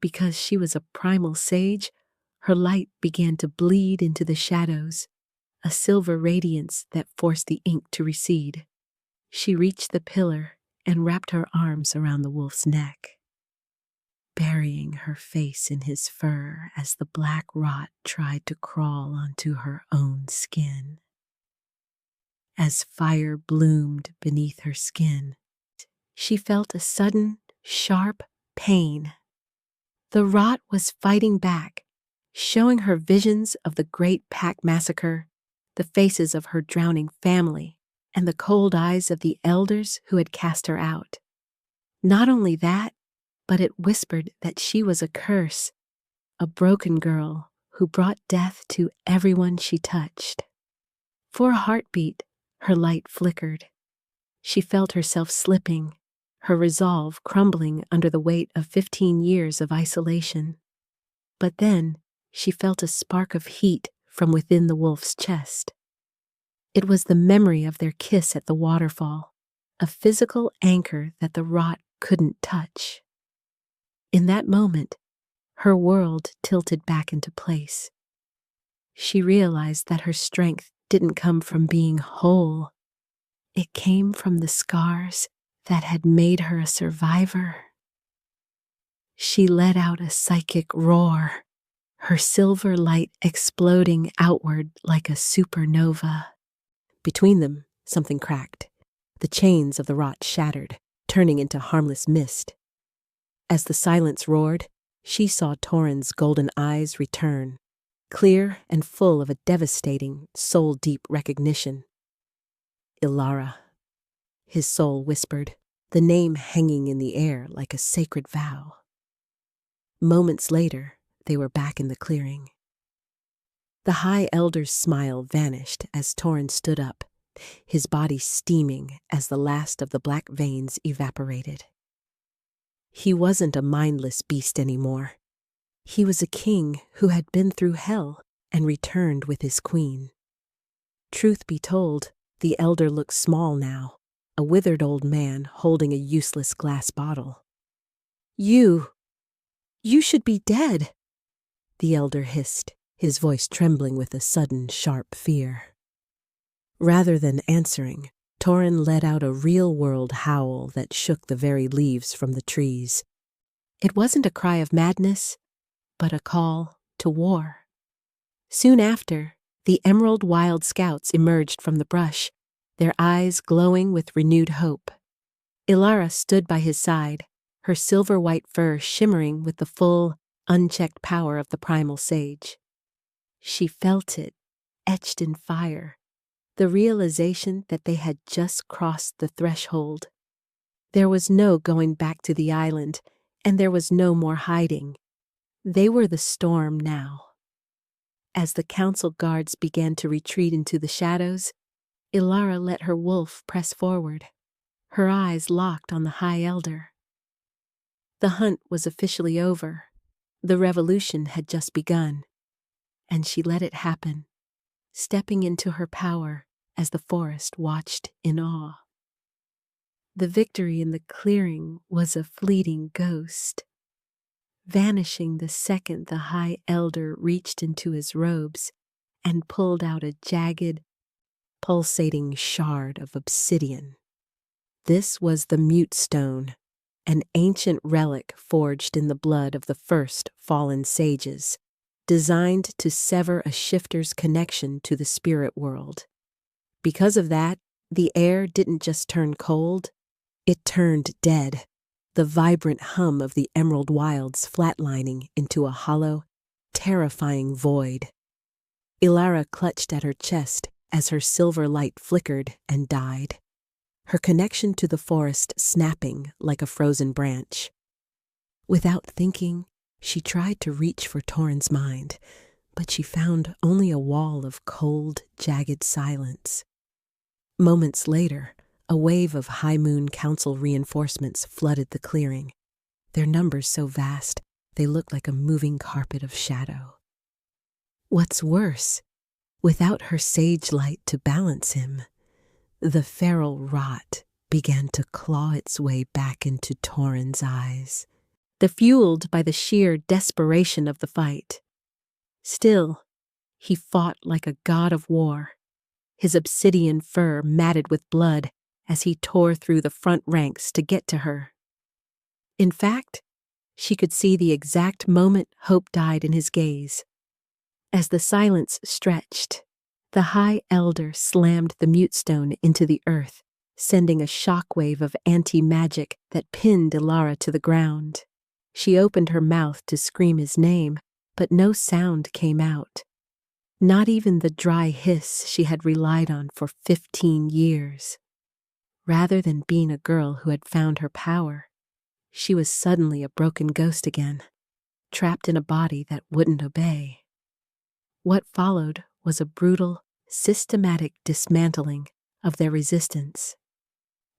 Because she was a primal sage, her light began to bleed into the shadows, a silver radiance that forced the ink to recede. She reached the pillar and wrapped her arms around the wolf's neck, burying her face in his fur as the black rot tried to crawl onto her own skin. As fire bloomed beneath her skin, she felt a sudden, sharp pain. The rot was fighting back, showing her visions of the Great Pack Massacre, the faces of her drowning family, and the cold eyes of the elders who had cast her out. Not only that, but it whispered that she was a curse, a broken girl who brought death to everyone she touched. For a heartbeat, her light flickered. She felt herself slipping, her resolve crumbling under the weight of 15 years of isolation. But then she felt a spark of heat from within the wolf's chest. It was the memory of their kiss at the waterfall, a physical anchor that the rot couldn't touch. In that moment, her world tilted back into place. She realized that her strength didn't come from being whole. It came from the scars that had made her a survivor. She let out a psychic roar, her silver light exploding outward like a supernova. Between them, something cracked. The chains of the rot shattered, turning into harmless mist. As the silence roared, she saw Thorin's golden eyes return, clear and full of a devastating, soul-deep recognition. Elara, his soul whispered, the name hanging in the air like a sacred vow. Moments later, they were back in the clearing. The High Elder's smile vanished as Thorin stood up, his body steaming as the last of the black veins evaporated. He wasn't a mindless beast anymore. He was a king who had been through hell and returned with his queen. Truth be told, the elder looked small now, a withered old man holding a useless glass bottle. You should be dead," the elder hissed, his voice trembling with a sudden, sharp fear. Rather than answering, Thorin let out a real-world howl that shook the very leaves from the trees. It wasn't a cry of madness, but a call to war. Soon after, the Emerald Wild Scouts emerged from the brush, their eyes glowing with renewed hope. Elara stood by his side, her silver-white fur shimmering with the full, unchecked power of the primal sage. She felt it, etched in fire, the realization that they had just crossed the threshold. There was no going back to the island, and there was no more hiding. They were the storm now. As the council guards began to retreat into the shadows, Elara let her wolf press forward, her eyes locked on the High Elder. The hunt was officially over. The revolution had just begun, and she let it happen, stepping into her power as the forest watched in awe. The victory in the clearing was a fleeting ghost, vanishing the second the High Elder reached into his robes and pulled out a jagged, pulsating shard of obsidian. This was the Mute Stone, an ancient relic forged in the blood of the first fallen sages, designed to sever a shifter's connection to the spirit world. Because of that, the air didn't just turn cold, it turned dead, the vibrant hum of the emerald wilds flatlining into a hollow, terrifying void. Elara clutched at her chest as her silver light flickered and died, her connection to the forest snapping like a frozen branch. Without thinking, she tried to reach for Thorin's mind, but she found only a wall of cold, jagged silence. Moments later, a wave of High Moon Council reinforcements flooded the clearing, their numbers so vast they looked like a moving carpet of shadow. What's worse, without her sage light to balance him, the feral rot began to claw its way back into Thorin's eyes, fueled by the sheer desperation of the fight. Still, he fought like a god of war, his obsidian fur matted with blood as he tore through the front ranks to get to her. In fact, she could see the exact moment hope died in his gaze. As the silence stretched, the High Elder slammed the Mute Stone into the earth, sending a shockwave of anti-magic that pinned Elara to the ground. She opened her mouth to scream his name, but no sound came out. Not even the dry hiss she had relied on for 15 years. Rather than being a girl who had found her power, she was suddenly a broken ghost again, trapped in a body that wouldn't obey. What followed was a brutal, systematic dismantling of their resistance.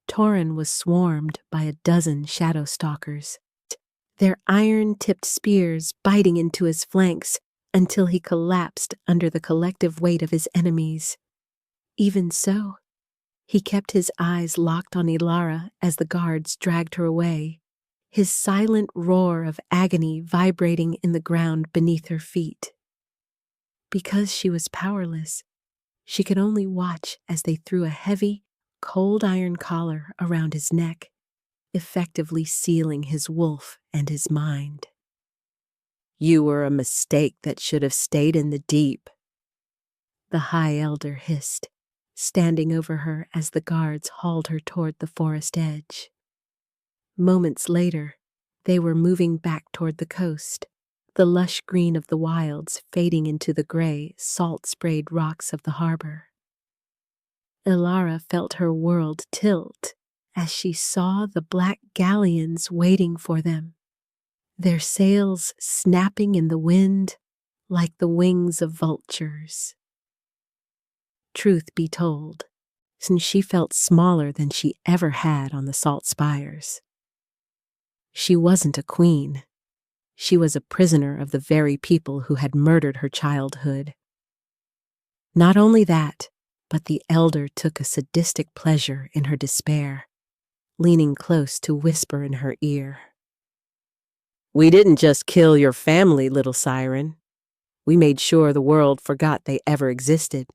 Thorin was swarmed by a dozen shadow stalkers, their iron-tipped spears biting into his flanks until he collapsed under the collective weight of his enemies. Even so, he kept his eyes locked on Elara as the guards dragged her away, his silent roar of agony vibrating in the ground beneath her feet. Because she was powerless, she could only watch as they threw a heavy, cold iron collar around his neck, effectively sealing his wolf and his mind. "You were a mistake that should have stayed in the deep," the High Elder hissed, standing over her as the guards hauled her toward the forest edge. Moments later, They were moving back toward the coast, the lush green of the wilds fading into the gray, salt-sprayed rocks of the harbor. Elara felt her world tilt as she saw the black galleons waiting for them, their sails snapping in the wind like the wings of vultures. Truth be told, since she felt smaller than she ever had on the Salt-Spires. She wasn't a queen. She was a prisoner of the very people who had murdered her childhood. Not only that, but the elder took a sadistic pleasure in her despair, leaning close to whisper in her ear. "We didn't just kill your family, little siren. We made sure the world forgot they ever existed.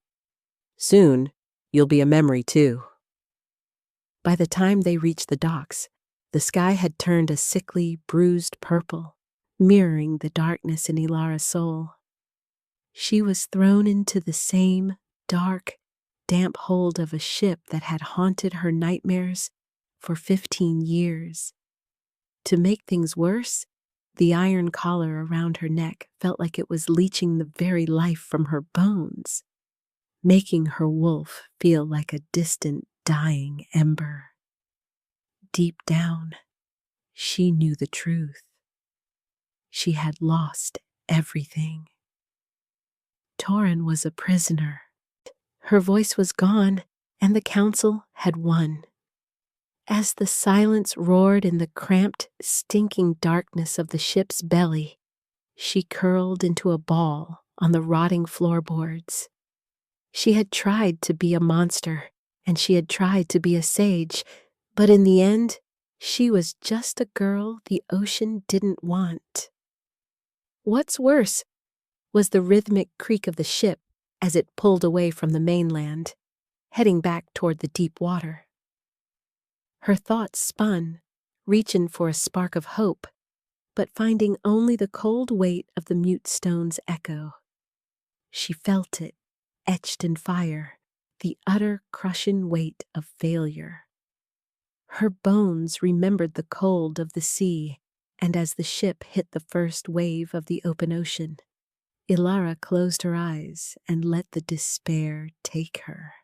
Soon, you'll be a memory too." By the time they reached the docks, the sky had turned a sickly, bruised purple, mirroring the darkness in Elara's soul. She was thrown into the same dark, damp hold of a ship that had haunted her nightmares for 15 years. To make things worse, the iron collar around her neck felt like it was leeching the very life from her bones, making her wolf feel like a distant, dying ember. Deep down, she knew the truth. She had lost everything. Thorin was a prisoner. Her voice was gone, and the council had won. As the silence roared in the cramped, stinking darkness of the ship's belly, she curled into a ball on the rotting floorboards. She had tried to be a monster, and she had tried to be a sage, but in the end, she was just a girl the ocean didn't want. What's worse was the rhythmic creak of the ship as it pulled away from the mainland, heading back toward the deep water. Her thoughts spun, reaching for a spark of hope, but finding only the cold weight of the mute stone's echo. She felt it, etched in fire, the utter crushing weight of failure. Her bones remembered the cold of the sea, and as the ship hit the first wave of the open ocean, Elara closed her eyes and let the despair take her.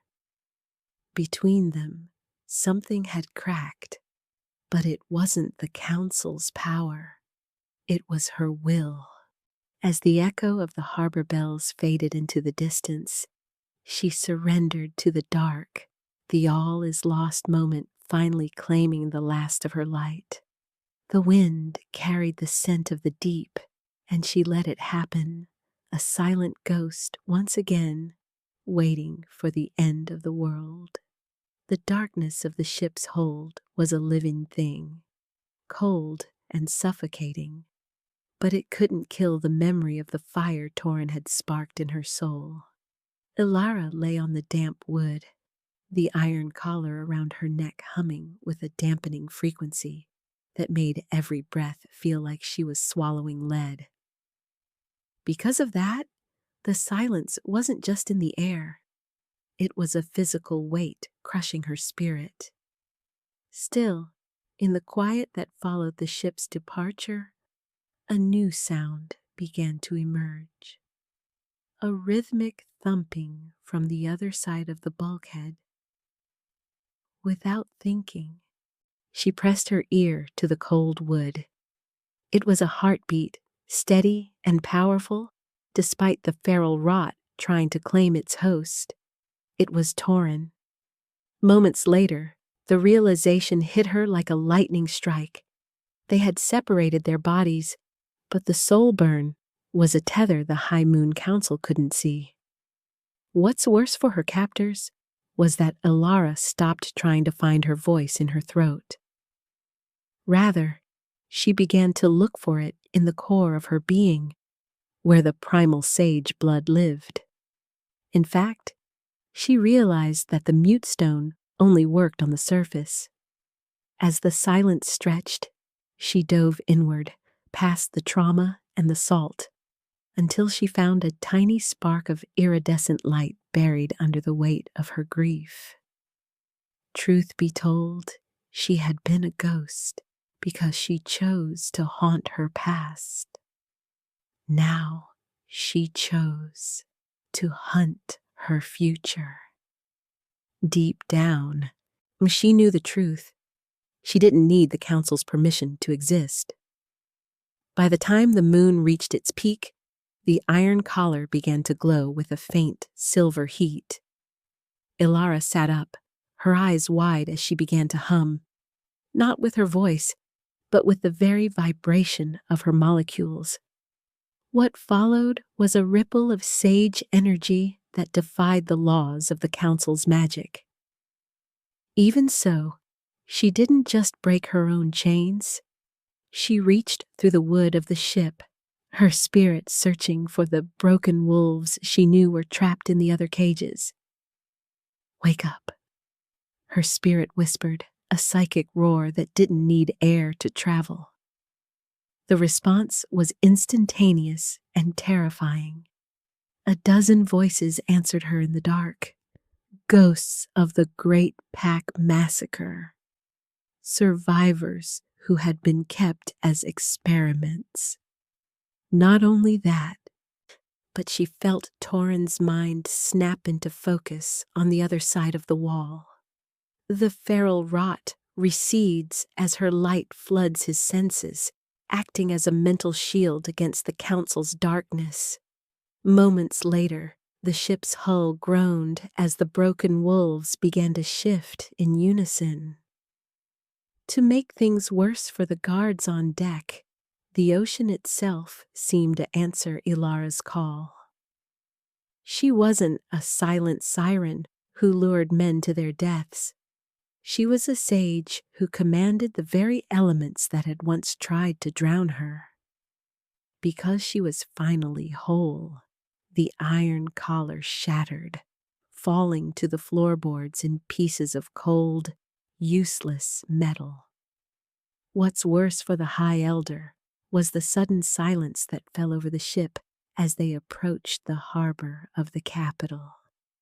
Between them, something had cracked, but it wasn't the council's power. It was her will. As the echo of the harbor bells faded into the distance, she surrendered to the dark, the all-is-lost moment finally claiming the last of her light. The wind carried the scent of the deep, and she let it happen, a silent ghost once again, waiting for the end of the world. The darkness of the ship's hold was a living thing, cold and suffocating, but it couldn't kill the memory of the fire Thorin had sparked in her soul. Elara lay on the damp wood, the iron collar around her neck humming with a dampening frequency that made every breath feel like she was swallowing lead. Because of that, the silence wasn't just in the air. It was a physical weight crushing her spirit. Still, in the quiet that followed the ship's departure, a new sound began to emerge. A rhythmic thumping from the other side of the bulkhead. Without thinking, she pressed her ear to the cold wood. It was a heartbeat, steady and powerful, despite the feral rot trying to claim its host. It was Thorin. Moments later, the realization hit her like a lightning strike. They had separated their bodies, but the soul burn was a tether the High Moon Council couldn't see. What's worse for her captors was that Elara stopped trying to find her voice in her throat. Rather, she began to look for it in the core of her being, where the primal sage blood lived. In fact, she realized that the mute stone only worked on the surface. As the silence stretched, she dove inward, past the trauma and the salt, until she found a tiny spark of iridescent light buried under the weight of her grief. Truth be told, she had been a ghost because she chose to haunt her past. Now she chose to hunt her future. Deep down, she knew the truth. She didn't need the council's permission to exist. By the time the moon reached its peak, the iron collar began to glow with a faint silver heat. Elara sat up, her eyes wide as she began to hum, not with her voice, but with the very vibration of her molecules. What followed was a ripple of sage energy that defied the laws of the council's magic. Even so, she didn't just break her own chains. She reached through the wood of the ship, her spirit searching for the broken wolves she knew were trapped in the other cages. "Wake up," her spirit whispered, a psychic roar that didn't need air to travel. The response was instantaneous and terrifying. A dozen voices answered her in the dark. Ghosts of the Great Pack Massacre. Survivors who had been kept as experiments. Not only that, but she felt Thorin's mind snap into focus on the other side of the wall. The feral rot recedes as her light floods his senses, acting as a mental shield against the council's darkness. Moments later, the ship's hull groaned as the broken wolves began to shift in unison. To make things worse for the guards on deck, the ocean itself seemed to answer Elara's call. She wasn't a silent siren who lured men to their deaths. She was a sage who commanded the very elements that had once tried to drown her. Because she was finally whole, the iron collar shattered, falling to the floorboards in pieces of cold, useless metal. What's worse for the High Elder was the sudden silence that fell over the ship as they approached the harbor of the capital.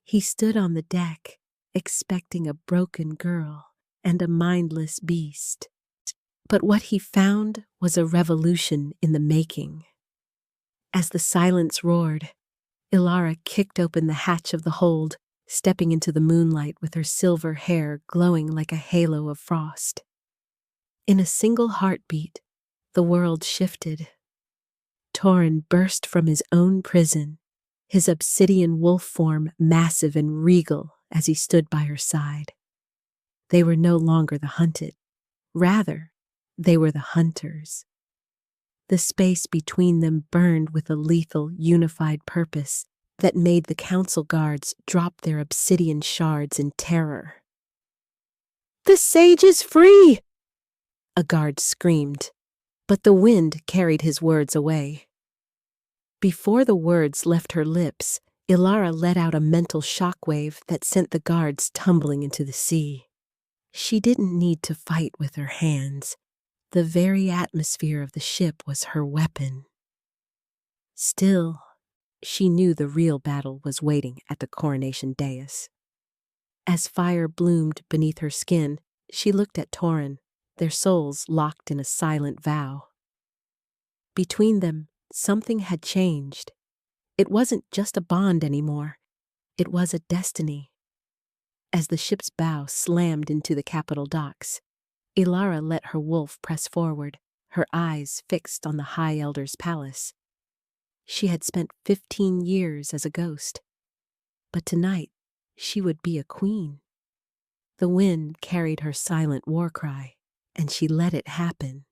He stood on the deck, expecting a broken girl and a mindless beast. But what he found was a revolution in the making. As the silence roared, Elara kicked open the hatch of the hold, stepping into the moonlight with her silver hair glowing like a halo of frost. In a single heartbeat, the world shifted. Thorin burst from his own prison, his obsidian wolf form massive and regal as he stood by her side. They were no longer the hunted. Rather, they were the hunters. The space between them burned with a lethal, unified purpose that made the council guards drop their obsidian shards in terror. "The sage is free!" a guard screamed, but the wind carried his words away. Before the words left her lips, Elara let out a mental shockwave that sent the guards tumbling into the sea. She didn't need to fight with her hands. The very atmosphere of the ship was her weapon. Still, she knew the real battle was waiting at the coronation dais. As fire bloomed beneath her skin, she looked at Thorin, their souls locked in a silent vow. Between them, something had changed. It wasn't just a bond anymore. It was a destiny. As the ship's bow slammed into the capital docks, Elara let her wolf press forward, her eyes fixed on the High Elder's palace. She had spent 15 years as a ghost, but tonight she would be a queen. The wind carried her silent war cry, and she let it happen,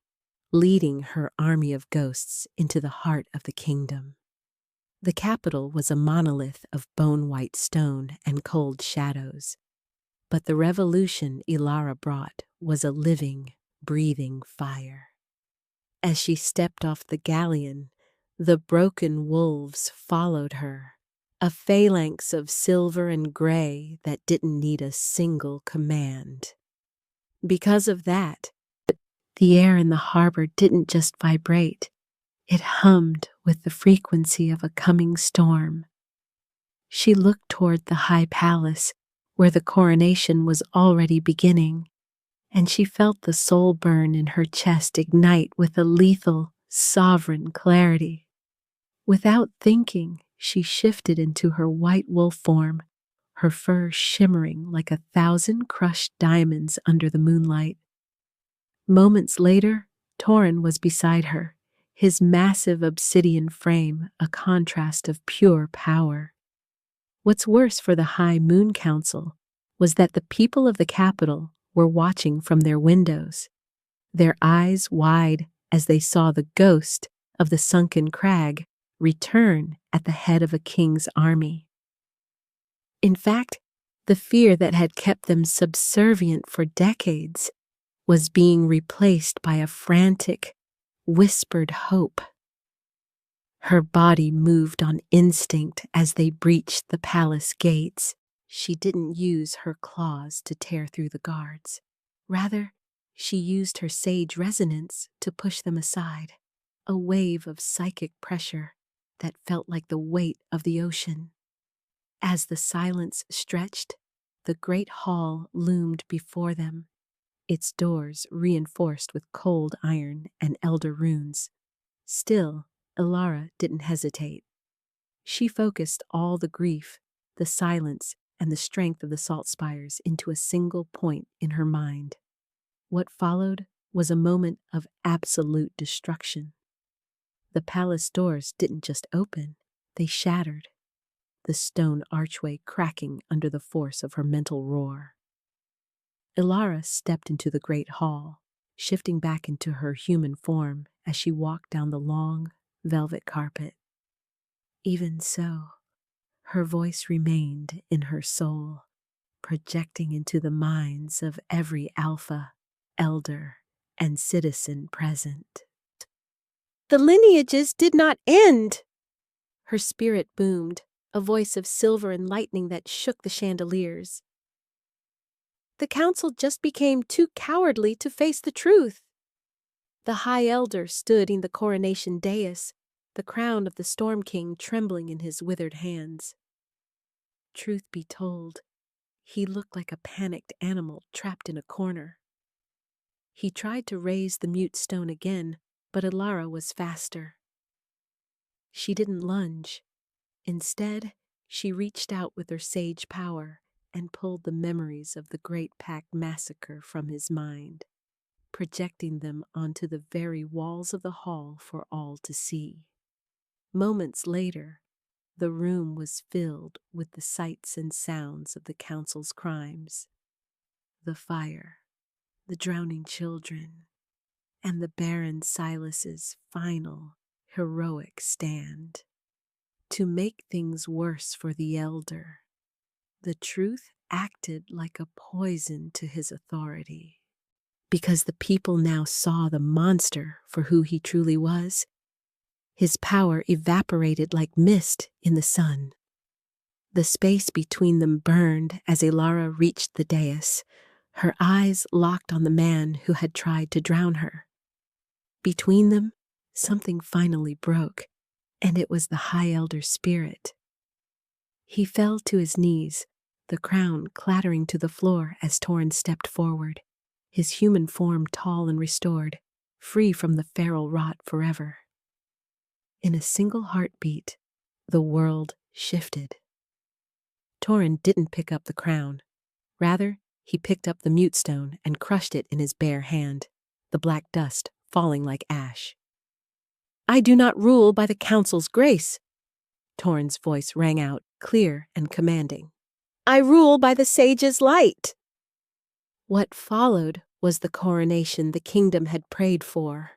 leading her army of ghosts into the heart of the kingdom. The capital was a monolith of bone-white stone and cold shadows, but the revolution Elara brought was a living, breathing fire. As she stepped off the galleon, the broken wolves followed her, a phalanx of silver and gray that didn't need a single command. Because of that, the air in the harbor didn't just vibrate, it hummed with the frequency of a coming storm. She looked toward the high palace, where the coronation was already beginning, and she felt the soul burn in her chest ignite with a lethal, sovereign clarity. Without thinking, she shifted into her white wolf form, her fur shimmering like 1,000 crushed diamonds under the moonlight. Moments later, Thorin was beside her, his massive obsidian frame a contrast of pure power. What's worse for the High Moon Council was that the people of the capital were watching from their windows, their eyes wide as they saw the ghost of the sunken crag return at the head of a king's army. In fact, the fear that had kept them subservient for decades was being replaced by a frantic, whispered hope. Her body moved on instinct as they breached the palace gates. She didn't use her claws to tear through the guards. Rather, she used her sage resonance to push them aside, a wave of psychic pressure that felt like the weight of the ocean. As the silence stretched, the great hall loomed before them, its doors reinforced with cold iron and elder runes. Still, Elara didn't hesitate. She focused all the grief, the silence, and the strength of the Salt-Spires into a single point in her mind. What followed was a moment of absolute destruction. The palace doors didn't just open, they shattered, the stone archway cracking under the force of her mental roar. Elara stepped into the great hall, shifting back into her human form as she walked down the long, velvet carpet. Even so, her voice remained in her soul, projecting into the minds of every alpha, elder, and citizen present. The lineages did not end! Her spirit boomed, a voice of silver and lightning that shook the chandeliers. The council just became too cowardly to face the truth. The High Elder stood in the coronation dais, the crown of the Storm King trembling in his withered hands. Truth be told, he looked like a panicked animal trapped in a corner. He tried to raise the mute stone again, but Elara was faster. She didn't lunge. Instead, she reached out with her sage power and pulled the memories of the Great Pack massacre from his mind, projecting them onto the very walls of the hall for all to see. Moments later, the room was filled with the sights and sounds of the council's crimes. The fire, the drowning children, and the Baron Silas's final, heroic stand. To make things worse for the elder, the truth acted like a poison to his authority. Because the people now saw the monster for who he truly was, his power evaporated like mist in the sun. The space between them burned as Elara reached the dais, her eyes locked on the man who had tried to drown her. Between them, something finally broke, and it was the High Elder's spirit. He fell to his knees, the crown clattering to the floor as Thorin stepped forward, his human form tall and restored, free from the feral rot forever. In a single heartbeat, the world shifted. Thorin didn't pick up the crown. Rather, he picked up the mute stone and crushed it in his bare hand, the black dust falling like ash. "I do not rule by the council's grace," Thorin's voice rang out, clear and commanding. "I rule by the sage's light." What followed was the coronation the kingdom had prayed for.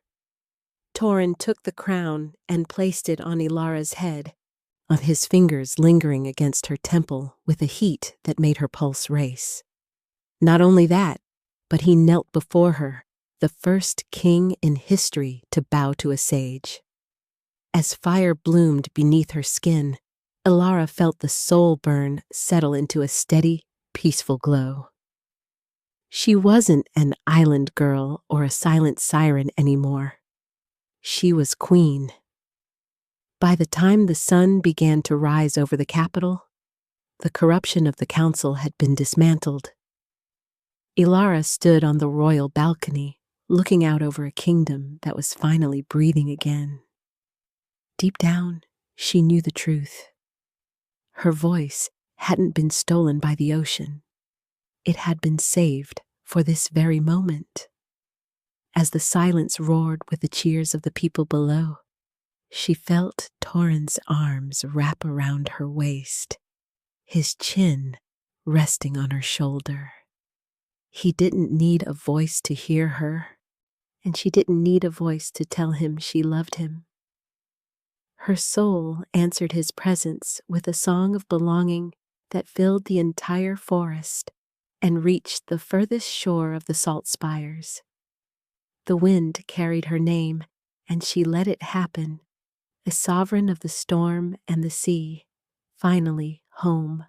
Thorin took the crown and placed it on Elara's head, of his fingers lingering against her temple with a heat that made her pulse race. Not only that, but he knelt before her, the first king in history to bow to a sage. As fire bloomed beneath her skin, Elara felt the soul burn settle into a steady, peaceful glow. She wasn't an island girl or a silent siren anymore. She was queen. By the time the sun began to rise over the capital, the corruption of the council had been dismantled. Elara stood on the royal balcony, looking out over a kingdom that was finally breathing again. Deep down, she knew the truth. Her voice hadn't been stolen by the ocean. It had been saved for this very moment. As the silence roared with the cheers of the people below, she felt Thorin's arms wrap around her waist, his chin resting on her shoulder. He didn't need a voice to hear her, and she didn't need a voice to tell him she loved him. Her soul answered his presence with a song of belonging that filled the entire forest and reached the furthest shore of the Salt-Spires. The wind carried her name, and she let it happen, a sovereign of the storm and the sea, finally home.